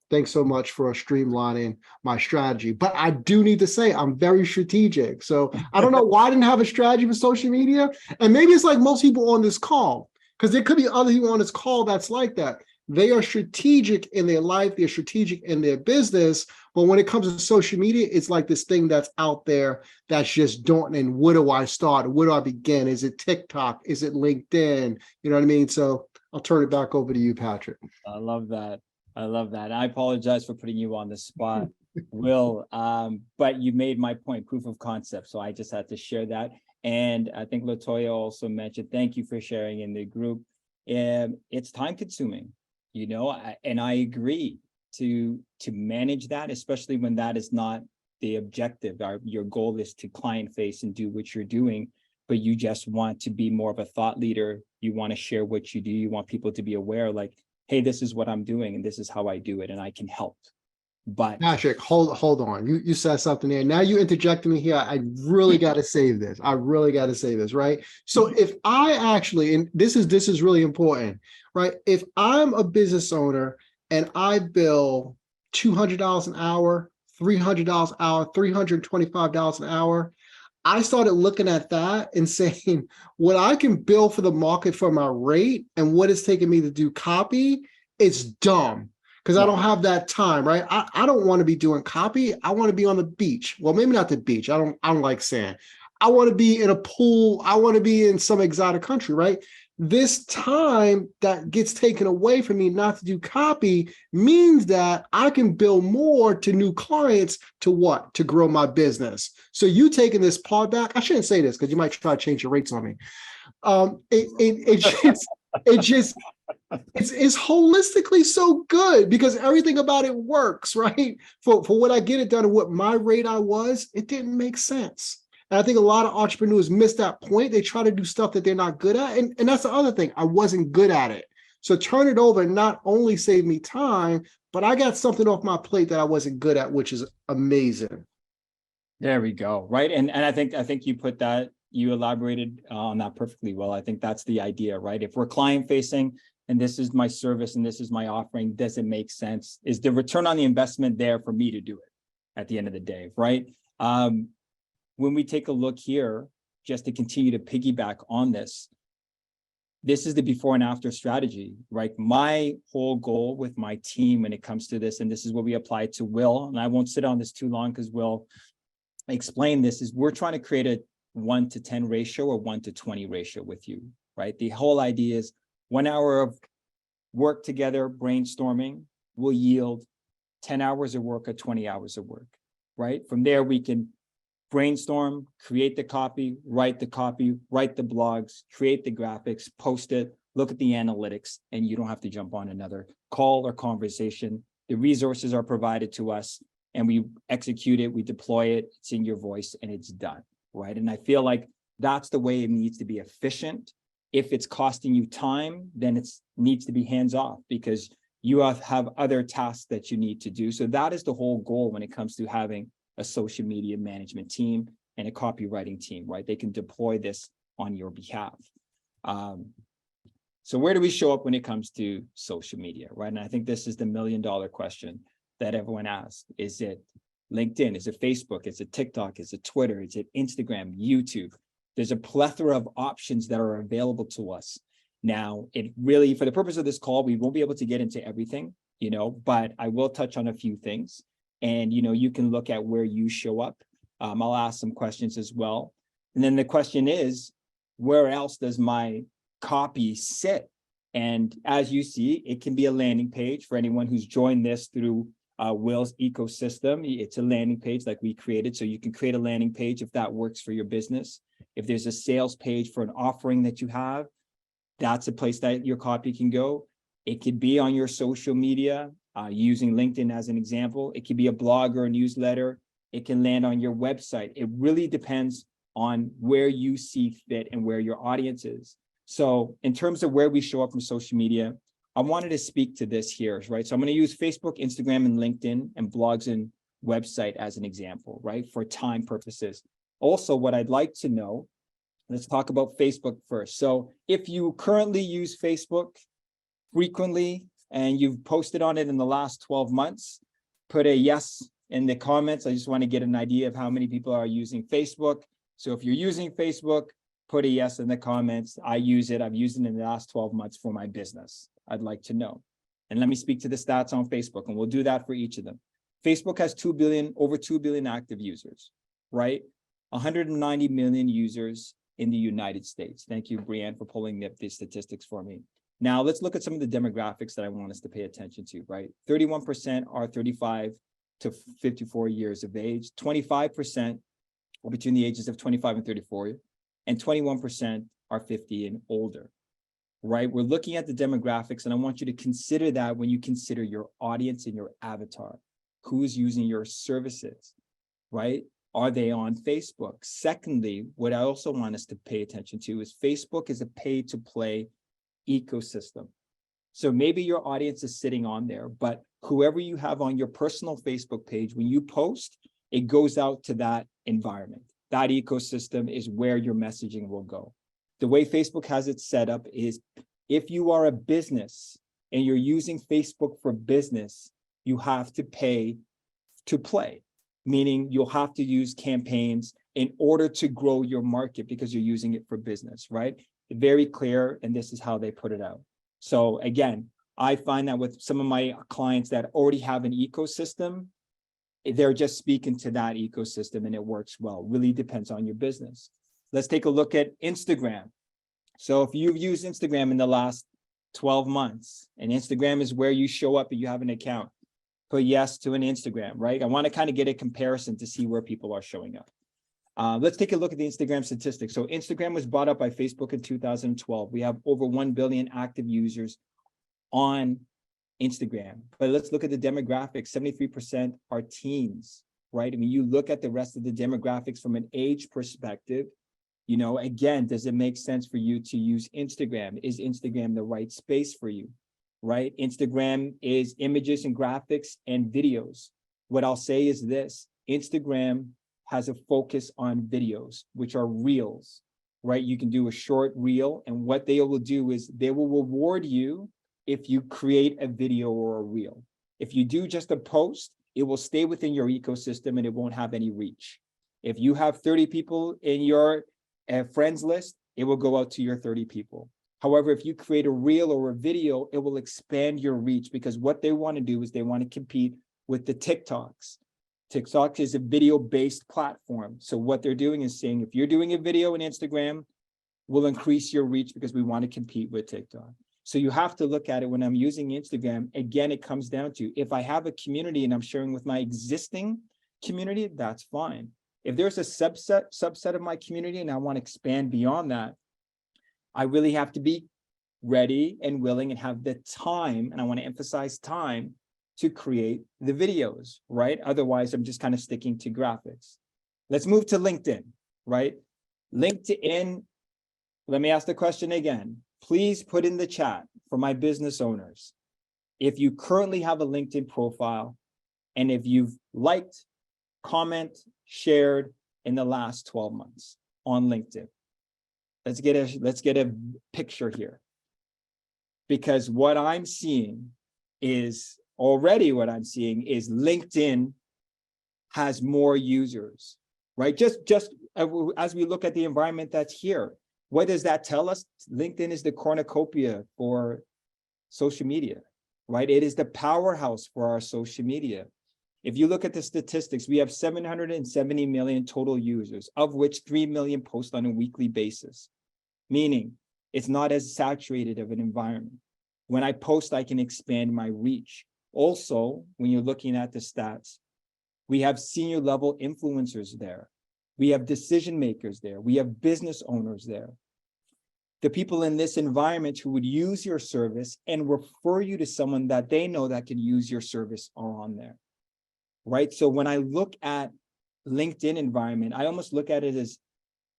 thanks so much for streamlining my strategy. But I do need to say I'm very strategic. So I don't know why I didn't have a strategy for social media. And maybe it's like most people on this call, because there could be other people on this call that's like that. They are strategic in their life, they're strategic in their business. But when it comes to social media, it's like this thing that's out there that's just daunting. And where do I start? Where do I begin? Is it TikTok? Is it LinkedIn? You know what I mean? So I'll turn it back over to you, Patrick. I love that. I love that. I apologize for putting you on the spot, Will. But you made my point, proof of concept. So I just had to share that. And I think Latoya also mentioned, thank you for sharing in the group. It's time consuming, you know, and I agree to manage that, especially when that is not the objective. Your goal is to client face and do what you're doing, but you just want to be more of a thought leader. You want to share what you do. You want people to be aware, like, hey, this is what I'm doing and this is how I do it and I can help. But Patrick, hold on. You said something there. Now you interjected me here. I really got to save this. I really got to say this, right? So if I actually, and this is really important, right? If I'm a business owner and I bill $200 an hour, $300 an hour, $325 an hour, I started looking at that and saying, what I can bill for the market for my rate and what it's taking me to do copy, it's dumb. Because I don't have that time, right? I don't want to be doing copy. I want to be on the beach. Well, maybe not the beach. I don't like sand. I want to be in a pool. I want to be in some exotic country, right? This time that gets taken away from me not to do copy means that I can bill more to new clients to what? To grow my business. So you taking this part back, I shouldn't say this because you might try to change your rates on me. It's holistically so good because everything about it works, right? For what I get it done and what my rate I was, it didn't make sense. And I think a lot of entrepreneurs miss that point. They try to do stuff that they're not good at. And that's the other thing. I wasn't good at it. So turn it over and not only save me time, but I got something off my plate that I wasn't good at, which is amazing. there we go. Right. And I think you put that, you elaborated on that perfectly well. I think that's the idea, right? If we're client facing, and this is my service and this is my offering. Does it make sense? Is the return on the investment there for me to do it at the end of the day, right? When we take a look here, just to continue to piggyback on this, this is the before and after strategy, right? My whole goal with my team when it comes to this, and this is what we apply to Will, and I won't sit on this too long because Will explain this, is we're trying to create a 1-to-10 ratio or 1-to-20 ratio with you, right? The whole idea is 1 hour of work together, brainstorming, will yield 10 hours of work or 20 hours of work, right? From there, we can brainstorm, create the copy, write the blogs, create the graphics, post it, look at the analytics, and you don't have to jump on another call or conversation. The resources are provided to us and we execute it, we deploy it, it's in your voice and it's done, right? And I feel like that's the way it needs to be efficient. If it's costing you time, then it needs to be hands off because you have other tasks that you need to do. So that is the whole goal when it comes to having a social media management team and a copywriting team, right? They can deploy this on your behalf. So where do we show up when it comes to social media, right? And I think this is the $1 million question that everyone asks. Is it LinkedIn? Is it Facebook? Is it TikTok? Is it Twitter? Is it Instagram, YouTube? There's a plethora of options that are available to us. Now, it really, for the purpose of this call, we won't be able to get into everything, but I will touch on a few things. And, you can look at where you show up. I'll ask some questions as well. And then the question is, where else does my copy sit? And as you see, it can be a landing page for anyone who's joined this through Will's ecosystem. It's a landing page like we created. So you can create a landing page if that works for your business. If there's a sales page for an offering that you have, that's a place that your copy can go. It could be on your social media, using LinkedIn as an example. It could be a blog or a newsletter. It can land on your website. It really depends on where you see fit and where your audience is. So in terms of where we show up from social media, I wanted to speak to this here, right? So I'm going to use Facebook, Instagram, and LinkedIn and blogs and website as an example, right? For time purposes. Also, what I'd like to know, let's talk about Facebook first. So if you currently use Facebook frequently and you've posted on it in the last 12 months, put a yes in the comments. I just want to get an idea of how many people are using Facebook. So if you're using Facebook, put a yes in the comments. I use it. I've used it in the last 12 months for my business. I'd like to know. And let me speak to the stats on Facebook, and we'll do that for each of them. Facebook has over 2 billion active users, right? 190 million users in the United States. Thank you, Brianne, for pulling up these statistics for me. Now, let's look at some of the demographics that I want us to pay attention to, right? 31% are 35 to 54 years of age. 25% are between the ages of 25 and 34, and 21% are 50 and older, right? We're looking at the demographics, and I want you to consider that when you consider your audience and your avatar. Who's using your services, right? Are they on Facebook? Secondly, what I also want us to pay attention to is Facebook is a pay-to-play ecosystem. So maybe your audience is sitting on there, but whoever you have on your personal Facebook page, when you post, it goes out to that environment. That ecosystem is where your messaging will go. The way Facebook has it set up is if you are a business and you're using Facebook for business, you have to pay to play, meaning you'll have to use campaigns in order to grow your market because you're using it for business, right? Very clear, and this is how they put it out. So again, I find that with some of my clients that already have an ecosystem, they're just speaking to that ecosystem and it works well. Really depends on your business. Let's take a look at Instagram. So if you've used Instagram in the last 12 months, and Instagram is where you show up and you have an account, put yes to an Instagram, right? I want to kind of get a comparison to see where people are showing up. Let's take a look at the Instagram statistics. So Instagram was bought up by Facebook in 2012. We have over 1 billion active users on Instagram. But let's look at the demographics. 73% are teens, right? I mean, you look at the rest of the demographics from an age perspective, again, does it make sense for you to use Instagram? Is Instagram the right space for you, right? Instagram is images and graphics and videos. What I'll say is this: Instagram has a focus on videos, which are reels, right? You can do a short reel, and what they will do is they will reward you if you create a video or a reel. If you do just a post, it will stay within your ecosystem and it won't have any reach. If you have 30 people in your friends list, it will go out to your 30 people. However, if you create a reel or a video, it will expand your reach, because what they want to do is they want to compete with the TikToks. TikTok is a video-based platform. So what they're doing is saying, if you're doing a video on Instagram, we'll increase your reach because we want to compete with TikTok. So you have to look at it when I'm using Instagram. Again, it comes down to, if I have a community and I'm sharing with my existing community, that's fine. If there's a subset of my community and I want to expand beyond that, I really have to be ready and willing and have the time, and I want to emphasize time, to create the videos, right? Otherwise, I'm just kind of sticking to graphics. Let's move to LinkedIn, right? LinkedIn, let me ask the question again. Please put in the chat for my business owners, if you currently have a LinkedIn profile and if you've liked, comment, shared in the last 12 months on LinkedIn. Let's get a picture here, because what I'm seeing is LinkedIn has more users, right? Just as we look at the environment that's here, what does that tell us? LinkedIn is the cornucopia for social media, right? It is the powerhouse for our social media. If you look at the statistics, we have 770 million total users, of which 3 million post on a weekly basis, meaning it's not as saturated of an environment. When I post, I can expand my reach. Also, when you're looking at the stats, we have senior level influencers there. We have decision makers there. We have business owners there. The people in this environment who would use your service and refer you to someone that they know that can use your service are on there, right? So when I look at LinkedIn environment, I almost look at it as,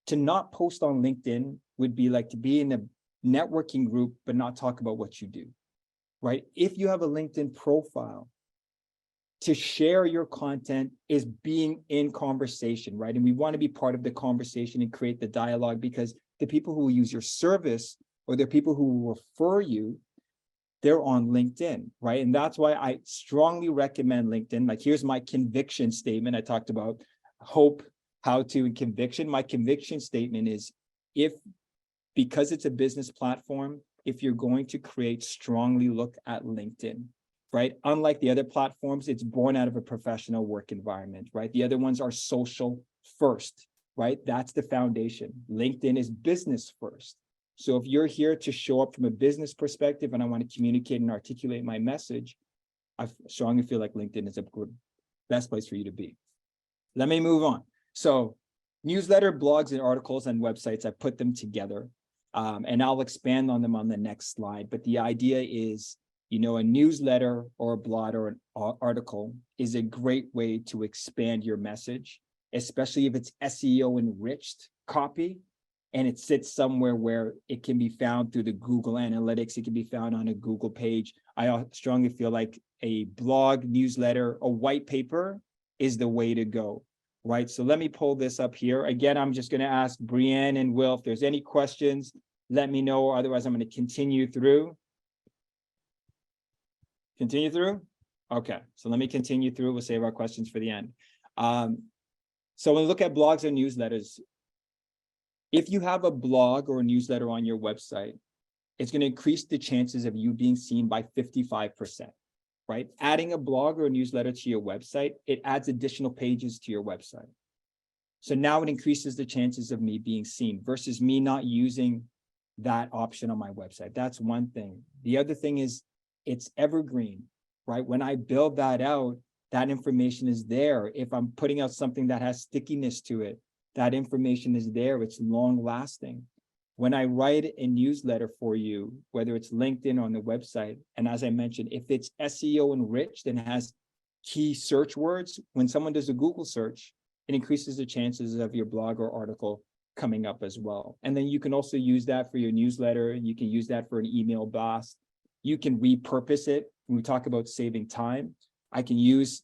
to not post on LinkedIn would be like to be in a networking group, but not talk about what you do, right? If you have a LinkedIn profile, to share your content is being in conversation, right? And we want to be part of the conversation and create the dialogue, because the people who will use your service or the people who will refer you, they're on LinkedIn, right? And that's why I strongly recommend LinkedIn. Like, here's my conviction statement. I talked about hope, how to, and conviction. My conviction statement is, because it's a business platform, if you're going to create, strongly look at LinkedIn, right? Unlike the other platforms, it's born out of a professional work environment, right? The other ones are social first, right? That's the foundation. LinkedIn is business first. So if you're here to show up from a business perspective and I want to communicate and articulate my message, I strongly feel like LinkedIn is a good, best place for you to be. Let me move on. So newsletter, blogs, and articles and websites, I put them together, and I'll expand on them on the next slide. But the idea is, a newsletter or a blog or an article is a great way to expand your message, especially if it's SEO enriched copy and it sits somewhere where it can be found through the Google Analytics. It can be found on a Google page. I strongly feel like a blog, newsletter, a white paper is the way to go, right? So let me pull this up here. Again, I'm just going to ask Brianne and Will, if there's any questions, let me know. Otherwise, I'm going to continue through. Continue through? Okay, so let me continue through. We'll save our questions for the end. So when we look at blogs and newsletters, if you have a blog or a newsletter on your website, it's going to increase the chances of you being seen by 55%, right? Adding a blog or a newsletter to your website, it adds additional pages to your website. So now it increases the chances of me being seen versus me not using that option on my website. That's one thing. The other thing is, it's evergreen, right? When I build that out, that information is there. If I'm putting out something that has stickiness to it, that information is there. It's long lasting. When I write a newsletter for you, whether it's LinkedIn or on the website, and as I mentioned, if it's SEO enriched and has key search words, when someone does a Google search, it increases the chances of your blog or article coming up as well. And then you can also use that for your newsletter. You can use that for an email blast. You can repurpose it. When we talk about saving time, I can use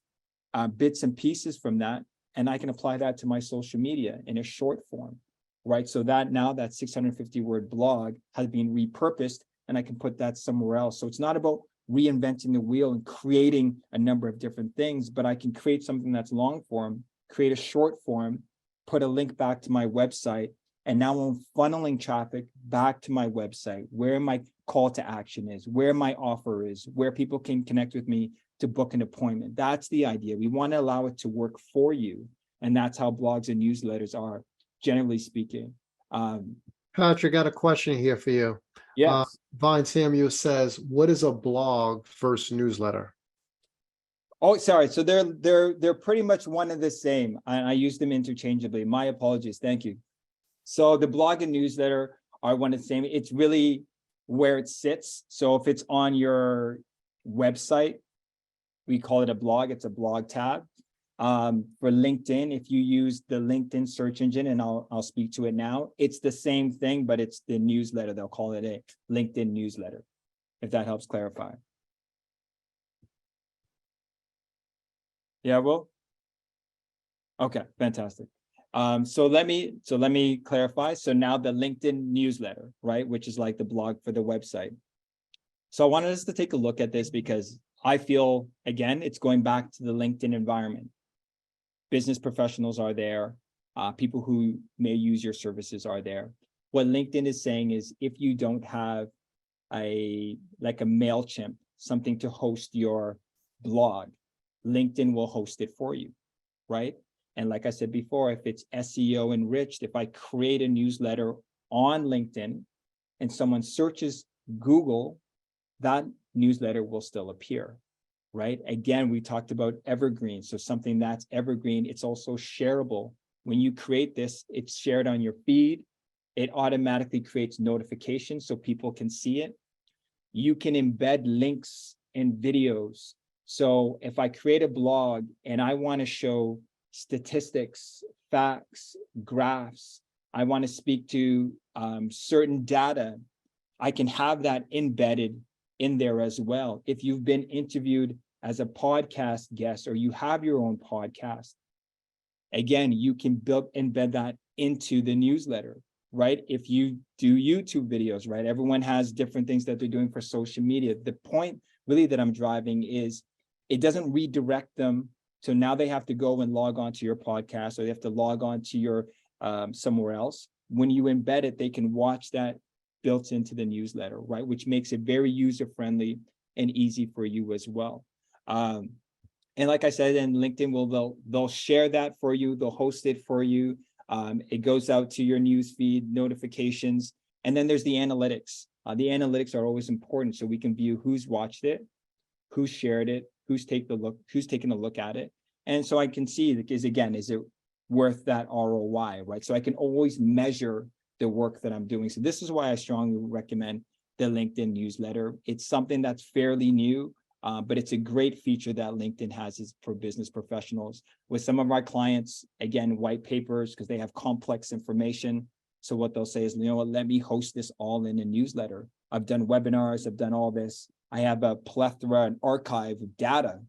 bits and pieces from that, and I can apply that to my social media in a short form, right? So that now that 650 word blog has been repurposed, and I can put that somewhere else. So it's not about reinventing the wheel and creating a number of different things, but I can create something that's long form, create a short form, put a link back to my website, and now I'm funneling traffic back to my website, where my call to action is, where my offer is, where people can connect with me to book an appointment. That's the idea. We want to allow it to work for you. And that's how blogs and newsletters are, generally speaking. Patrick, got a question here for you. Yes. Vine Samuel says, what is a blog versus newsletter? Oh, sorry. So they're pretty much one and the same. I use them interchangeably. My apologies. Thank you. So the blog and newsletter are one and the same. It's really where it sits. So if it's on your website, we call it a blog. It's a blog tab. For LinkedIn, if you use the LinkedIn search engine, and I'll speak to it now, it's the same thing, but it's the newsletter. They'll call it a LinkedIn newsletter, if that helps clarify. Yeah, well, okay, fantastic. So let me clarify. So now the LinkedIn newsletter, right, which is like the blog for the website. So I wanted us to take a look at this because I feel, again, it's going back to the LinkedIn environment. Business professionals are there. People who may use your services are there. What LinkedIn is saying is if you don't have like a MailChimp, something to host your blog, LinkedIn will host it for you, right? And like I said before, if it's SEO enriched, if I create a newsletter on LinkedIn and someone searches Google, that newsletter will still appear, right? Again, we talked about evergreen. So something that's evergreen, it's also shareable. When you create this, it's shared on your feed. It automatically creates notifications so people can see it. You can embed links and videos. So if I create a blog and I want to show statistics, facts, graphs, I want to speak to certain data, I can have that embedded in there as well. If you've been interviewed as a podcast guest or you have your own podcast, again, you can embed that into the newsletter, right? If you do YouTube videos, right? Everyone has different things that they're doing for social media. The point really that I'm driving is it doesn't redirect them. So now they have to go and log on to your podcast or they have to log on to your somewhere else. When you embed it, they can watch that built into the newsletter, right? Which makes it very user-friendly and easy for you as well. And like I said, in LinkedIn, they'll share that for you. They'll host it for you. It goes out to your news feed, notifications, and then there's the analytics. The analytics are always important, so we can view who's watched it, who shared it, who's taken a look at it, and so I can see, because again, is it worth that ROI, right? So I can always measure the work that I'm doing. So this is why I strongly recommend the LinkedIn newsletter. It's something that's fairly new. But it's a great feature that LinkedIn has for business professionals. With some of our clients, again, white papers, because they have complex information. So what they'll say is, you know what, let me host this all in a newsletter. I've done webinars, I've done all this. I have a plethora, an archive of data.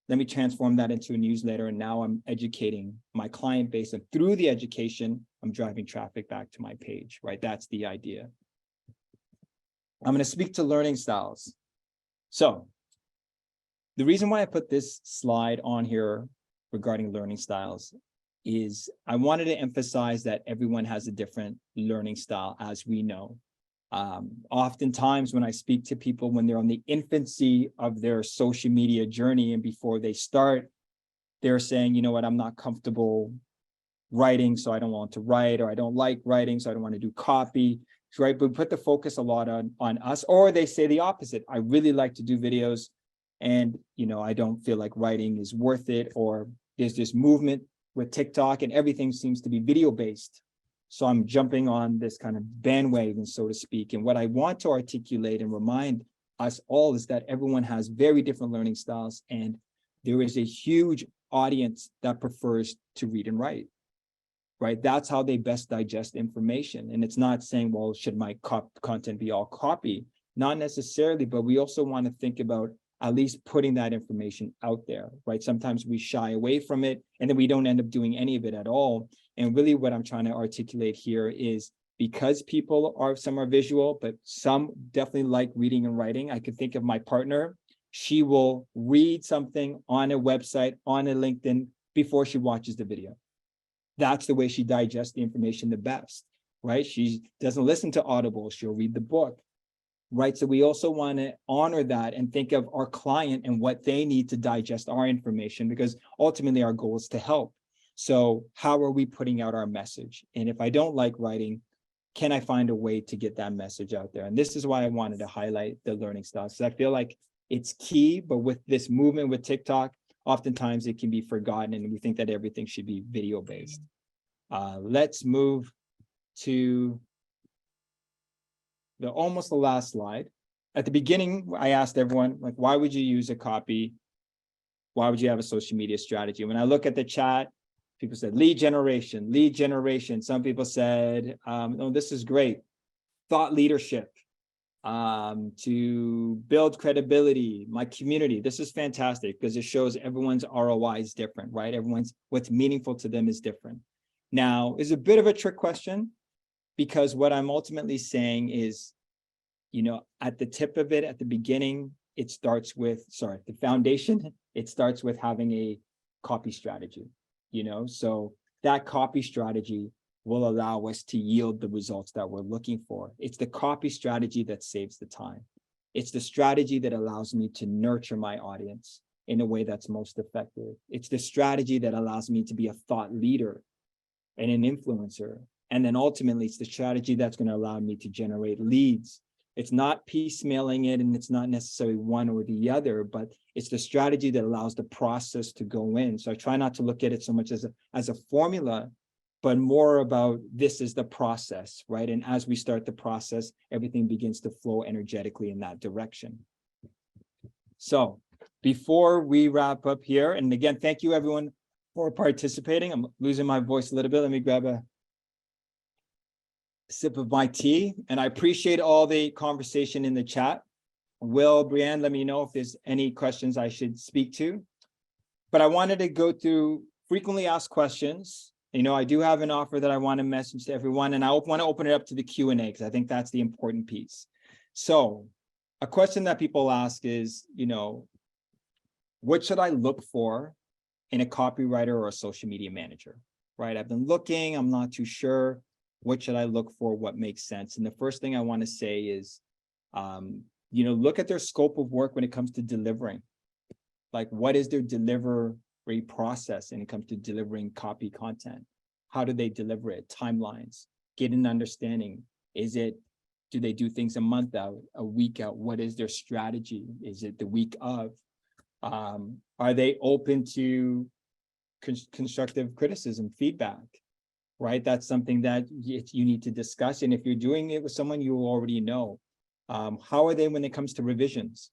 Let me transform that into a newsletter. And now I'm educating my client base. And through the education, I'm driving traffic back to my page, right? That's the idea. I'm going to speak to learning styles. So the reason why I put this slide on here regarding learning styles is I wanted to emphasize that everyone has a different learning style, as we know. Oftentimes when I speak to people when they're on the infancy of their social media journey and before they start, they're saying, you know what, I'm not comfortable writing, so I don't want to write, or I don't like writing, so I don't want to do copy, right? But we put the focus a lot on us, or they say the opposite. I really like to do videos, and, you know, I don't feel like writing is worth it, or there's this movement with TikTok and everything seems to be video based. So I'm jumping on this kind of bandwagon, so to speak. And what I want to articulate and remind us all is that everyone has very different learning styles. And there is a huge audience that prefers to read and write, right? That's how they best digest information. And it's not saying, well, should my content be all copy? Not necessarily, but we also want to think about at least putting that information out there, right? Sometimes we shy away from it and then we don't end up doing any of it at all. And really what I'm trying to articulate here is because some are visual, but some definitely like reading and writing. I could think of my partner. She will read something on a website, on a LinkedIn before she watches the video. That's the way she digests the information the best, right? She doesn't listen to Audible. She'll read the book, right? So we also want to honor that and think of our client and what they need to digest our information, because ultimately our goal is to help. So how are we putting out our message? And if I don't like writing, can I find a way to get that message out there? And this is why I wanted to highlight the learning styles. So I feel like it's key, but with this movement with TikTok, oftentimes it can be forgotten and we think that everything should be video based. Let's move to almost the last slide. At the beginning, I asked everyone, like, why would you use a copy? Why would you have a social media strategy? When I look at the chat, people said lead generation, lead generation. Some people said, oh, this is great. Thought leadership, to build credibility, my community. This is fantastic because it shows everyone's ROI is different, right? What's meaningful to them is different. Now, is a bit of a trick question, because what I'm ultimately saying is, at the tip of it, at the beginning, it starts with, the foundation, it starts with having a copy strategy, so that copy strategy will allow us to yield the results that we're looking for. It's the copy strategy that saves the time. It's the strategy that allows me to nurture my audience in a way that's most effective. It's the strategy that allows me to be a thought leader and an influencer. And then ultimately, it's the strategy that's going to allow me to generate leads. It's not piecemealing it, and it's not necessarily one or the other, but it's the strategy that allows the process to go in. So I try not to look at it so much as a formula, but more about this is the process, right? And as we start the process, everything begins to flow energetically in that direction. So before we wrap up here, and again, thank you everyone for participating. I'm losing my voice a little bit. Let me grab a sip of my tea. And I appreciate all the conversation in the chat. Will, Brianne, let me know if there's any questions I should speak to. But I wanted to go through frequently asked questions. I do have an offer that I want to message to everyone, and I want to open it up to the Q&A because I think that's the important piece. So a question that people ask is, what should I look for in a copywriter or a social media manager, right? I've been looking, I'm not too sure. What should I look for? What makes sense? And the first thing I want to say is, look at their scope of work when it comes to delivering. Like, what is their delivery process when it comes to delivering copy content? How do they deliver it? Timelines, get an understanding. Do they do things a month out, a week out? What is their strategy? Is it the week of? Are they open to constructive criticism, feedback? Right? That's something that you need to discuss. And if you're doing it with someone you already know, how are they when it comes to revisions?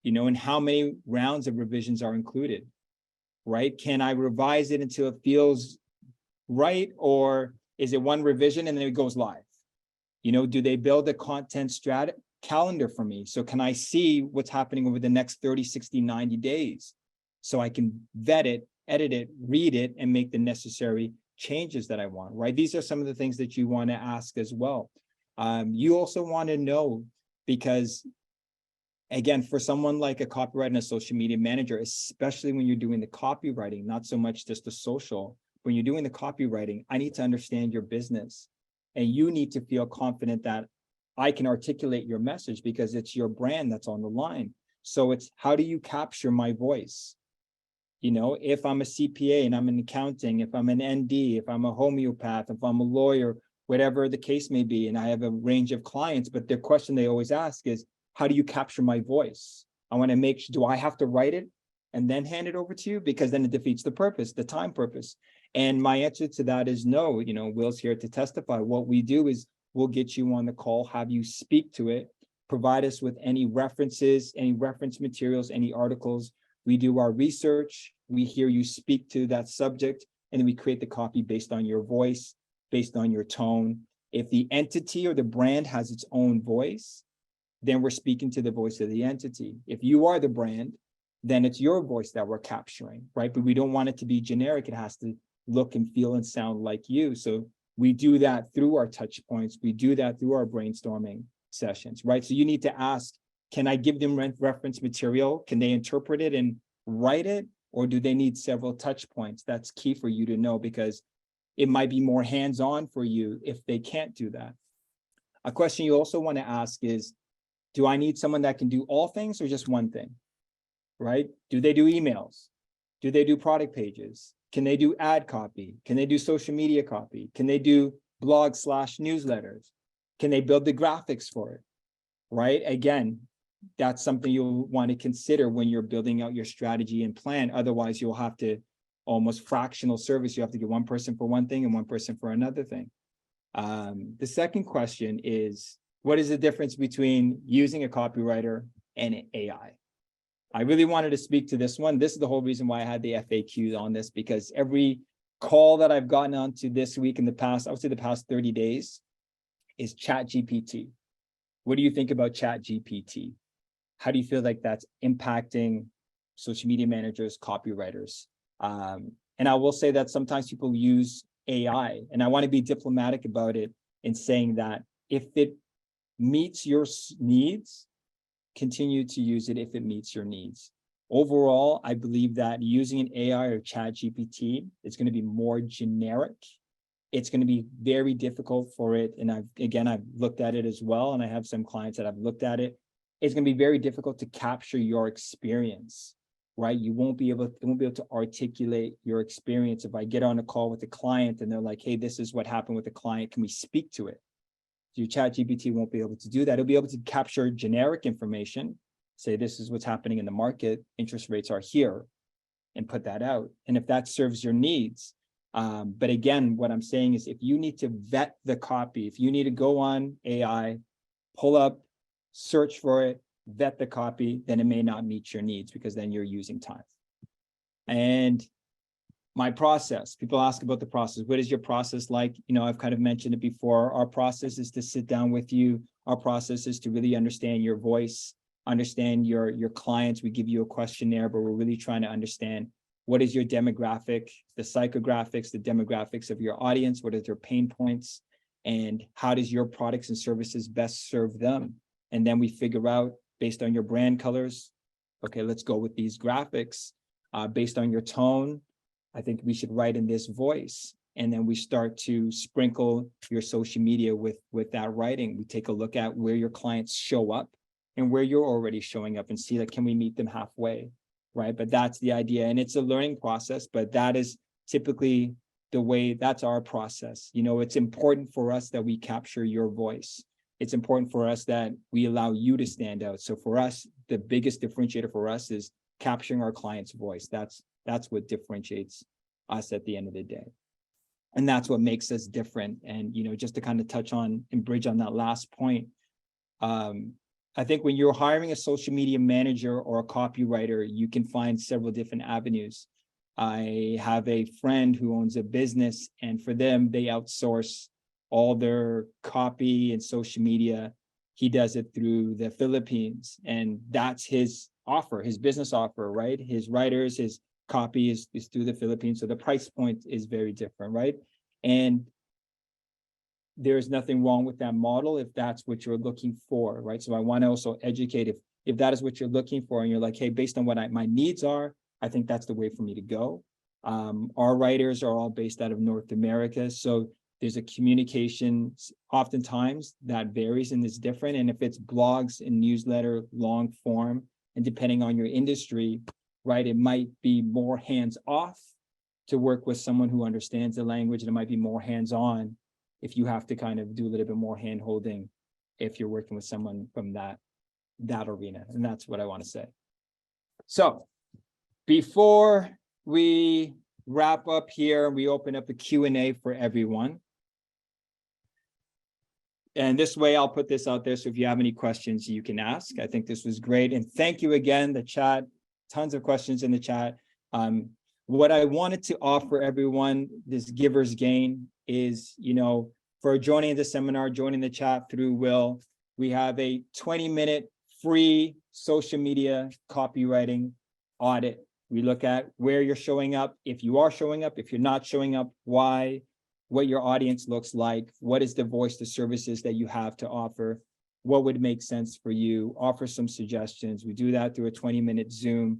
And how many rounds of revisions are included, right? Can I revise it until it feels right? Or is it one revision and then it goes live? Do they build a content calendar for me? So can I see what's happening over the next 30, 60, 90 days? So I can vet it, edit it, read it, and make the necessary changes that I want, right? These are some of the things that you want to ask as well. You also want to know, because again, for someone like a copywriter and a social media manager, especially when you're doing the copywriting, not so much just the social, when you're doing the copywriting, I need to understand your business, and you need to feel confident that I can articulate your message because it's your brand that's on the line. So it's, how do you capture my voice? If I'm a CPA and I'm in accounting, if I'm an ND, if I'm a homeopath, if I'm a lawyer, whatever the case may be, and I have a range of clients, but the question they always ask is, how do you capture my voice? I want to make sure, do I have to write it and then hand it over to you? Because then it defeats the purpose, the time purpose. And my answer to that is no. Will's here to testify. What we do is we'll get you on the call, have you speak to it, provide us with any references, any reference materials, any articles. We do our research, we hear you speak to that subject, and then we create the copy based on your voice, based on your tone. If the entity or the brand has its own voice, then we're speaking to the voice of the entity. If you are the brand, then it's your voice that we're capturing, right? But we don't want it to be generic. It has to look and feel and sound like you. So We do that through our touch points. We do that through our brainstorming sessions, right? So you need to ask, can I give them reference material? Can they interpret it and write it? Or do they need several touch points? That's key for you to know, because it might be more hands-on for you if they can't do that. A question you also want to ask is, do I need someone that can do all things or just one thing, right? Do they do emails? Do they do product pages? Can they do ad copy? Can they do social media copy? Can they do blog/newsletters? Can they build the graphics for it, right? Again, that's something you'll want to consider when you're building out your strategy and plan. Otherwise, you'll have to almost fractional service. You have to get one person for one thing and one person for another thing. The second question is, what is the difference between using a copywriter and an AI? I really wanted to speak to this one. This is the whole reason why I had the FAQs on this, because every call that I've gotten onto this week in the past, I would say the past 30 days, is ChatGPT. What do you think about ChatGPT? How do you feel like that's impacting social media managers, copywriters? And I will say that sometimes people use AI, and I want to be diplomatic about it in saying that if it meets your needs, continue to use it if it meets your needs. Overall, I believe that using an AI or ChatGPT is going to be more generic. It's going to be very difficult for it. And I've looked at it as well. And I have some clients that have looked at it. It's going to be very difficult to capture your experience, right? It won't be able to articulate your experience. If I get on a call with a client and they're like, hey, this is what happened with the client, can we speak to it? Your ChatGPT won't be able to do that. It'll be able to capture generic information, say this is what's happening in the market, interest rates are here, and put that out. And if that serves your needs, but again, what I'm saying is if you need to vet the copy, if you need to go on AI, pull up, search for it, vet the copy, then it may not meet your needs, because then you're using time. And my process, people ask about the process. What is your process like? You know, I've kind of mentioned it before. Our process is to sit down with you. Our process is to really understand your voice, understand your clients. We give you a questionnaire, but we're really trying to understand what is your demographic, the psychographics, the demographics of your audience, what are their pain points, and how does your products and services best serve them? And then we figure out, based on your brand colors, okay, let's go with these graphics. Based on your tone, I think we should write in this voice. And then we start to sprinkle your social media with that writing. We take a look at where your clients show up and where you're already showing up and see, like, can we meet them halfway, right? But that's the idea. And it's a learning process, but that is typically the way, that's our process. You know, it's important for us that we capture your voice. It's important for us that we allow you to stand out. So for us, the biggest differentiator for us is capturing our client's voice. That's what differentiates us at the end of the day. And that's what makes us different. And, you know, just to kind of touch on and bridge on that last point, I think when you're hiring a social media manager or a copywriter, you can find several different avenues. I have a friend who owns a business, and for them, they outsource all their copy and social media. He does it through the Philippines, and that's his offer, his business offer, right? His writers, his copy is through the Philippines. So the price point is very different, right? And there's nothing wrong with that model if that's what you're looking for, right? So I want to also educate, if that is what you're looking for and you're like, hey, based on what my needs are, I think that's the way for me to go. Our writers are all based out of North America. So there's a communication oftentimes that varies and is different. And if it's blogs and newsletter, long form, and depending on your industry, right, it might be more hands off to work with someone who understands the language, and it might be more hands on if you have to kind of do a little bit more hand holding if you're working with someone from that arena. And that's what I want to say. So before we wrap up here, we open up the Q&A for everyone. And this way I'll put this out there. So if you have any questions, you can ask. I think this was great. And thank you again, the chat, tons of questions in the chat. What I wanted to offer everyone, this giver's gain, is, you know, for joining the seminar, joining the chat through Will, we have a 20-minute free social media copywriting audit. We look at where you're showing up, if you are showing up, if you're not showing up, why, what your audience looks like, what is the voice, the services that you have to offer, what would make sense for you, offer some suggestions. We do that through a 20-minute Zoom,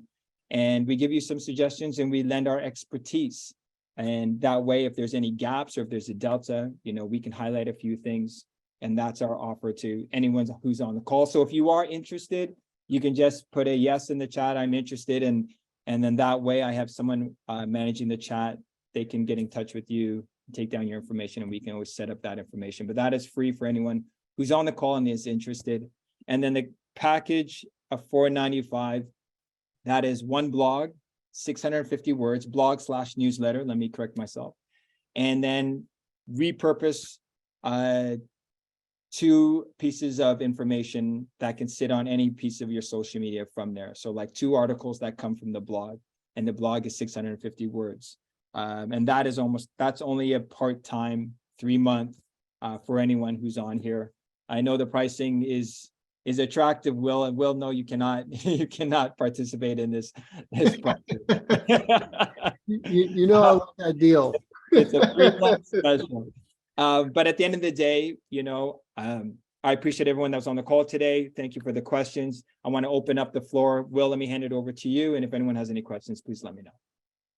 and we give you some suggestions and we lend our expertise. And that way, if there's any gaps or if there's a delta, we can highlight a few things. And that's our offer to anyone who's on the call. So if you are interested, you can just put a yes in the chat, I'm interested. And then that way I have someone managing the chat. They can get in touch with you, take down your information, and we can always set up that information. But that is free for anyone who's on the call and is interested. And then the package of $495, that is one blog, 650 words, blog/newsletter. Let me correct myself. And then repurpose 2 pieces of information that can sit on any piece of your social media from there. So like 2 articles that come from the blog, and the blog is 650 words. And that's only a part-time 3-month for anyone who's on here. I know the pricing is attractive, Will, and Will, no, you cannot participate in this pricing. I love that deal. It's a 3-month special. But at the end of the day, I appreciate everyone that was on the call today. Thank you for the questions. I want to open up the floor. Will, let me hand it over to you. And if anyone has any questions, please let me know.